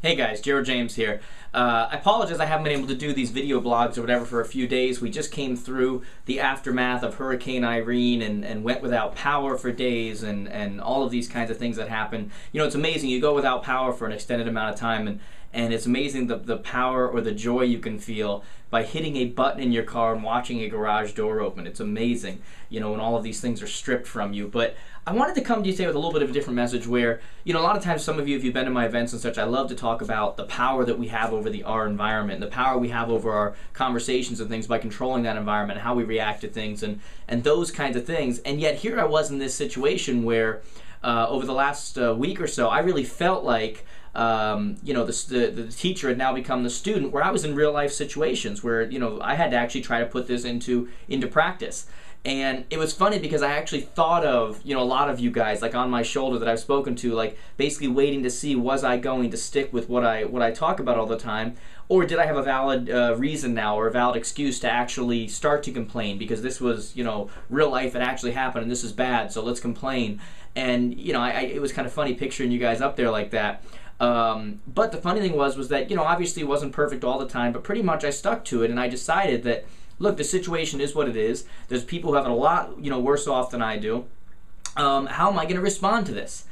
Hey guys, Gerald James here. I apologize I haven't been able to do these video blogs or whatever for a few days. We just came through the aftermath of Hurricane Irene and went without power for days and all of these kinds of things that happen. You know, it's amazing. You go without power for an extended amount of time and it's amazing the power or the joy you can feel by hitting a button in your car and watching a garage door open. It's amazing, you know, when all of these things are stripped from you. But I wanted to come to you today with a little bit of a different message where, you know, a lot of times some of you, if you've been to my events and such, I love to talk about the power that we have over our environment, the power we have over our conversations and things by controlling that environment, how we react to things and those kinds of things. And yet here I was in this situation where over the last week or so, I really felt like you know, the teacher had now become the student, where I was in real life situations where, you know, I had to actually try to put this into practice. And it was funny because I actually thought of, you know, a lot of you guys like on my shoulder that I've spoken to, like basically waiting to see, was I going to stick with what I talk about all the time, or did I have a valid reason now or a valid excuse to actually start to complain because this was, you know, real life, it actually happened and this is bad, so let's complain. And, you know, it was kind of funny picturing you guys up there like that. But the funny thing was that, you know, obviously it wasn't perfect all the time, but pretty much I stuck to it and I decided that, look, the situation is what it is. There's people who have it a lot, you know, worse off than I do. How am I going to respond to this?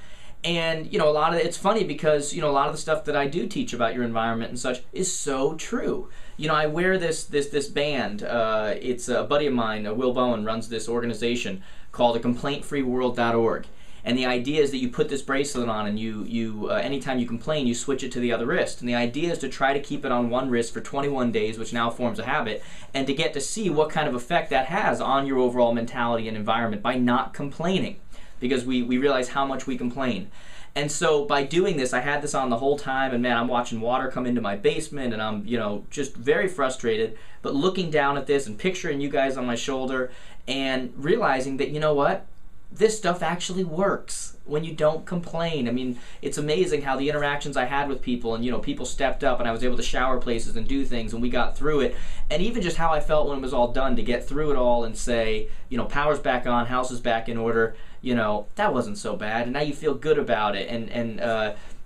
And, you know, it's funny because, you know, a lot of the stuff that I do teach about your environment and such is so true. You know, I wear this band. It's a buddy of mine, Will Bowen, runs this organization called complaintfreeworld.org. And the idea is that you put this bracelet on and you anytime you complain, you switch it to the other wrist. And the idea is to try to keep it on one wrist for 21 days, which now forms a habit, and to get to see what kind of effect that has on your overall mentality and environment by not complaining. Because we realize how much we complain. And so by doing this, I had this on the whole time, and man, I'm watching water come into my basement, and I'm, you know, just very frustrated, but looking down at this and picturing you guys on my shoulder and realizing that, you know what? This stuff actually works when you don't complain. I mean, it's amazing how the interactions I had with people, and, you know, people stepped up and I was able to shower places and do things and we got through it. And even just how I felt when it was all done, to get through it all and say, you know, power's back on, house is back in order, you know, that wasn't so bad, and now you feel good about it, and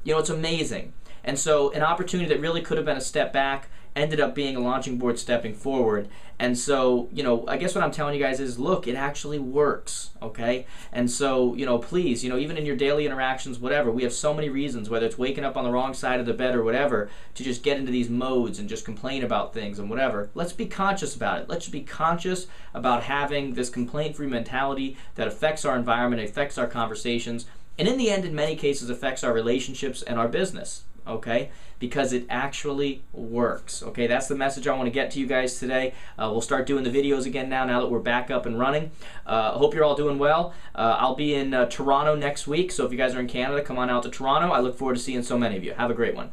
you know, it's amazing. And so an opportunity that really could have been a step back ended up being a launching board stepping forward. And so, you know, I guess what I'm telling you guys is, look, it actually works, okay? And so, you know, please, you know, even in your daily interactions, whatever, we have so many reasons, whether it's waking up on the wrong side of the bed or whatever, to just get into these modes and just complain about things and whatever. Let's be conscious about it. Let's be conscious about having this complaint-free mentality that affects our environment, affects our conversations, and in the end, in many cases, affects our relationships and our business. Okay, because it actually works. Okay, that's the message I want to get to you guys today. We'll start doing the videos again now that we're back up and running. Hope you're all doing well. I'll be in Toronto next week, so if you guys are in Canada, come on out to Toronto. I look forward to seeing so many of you. Have a great one.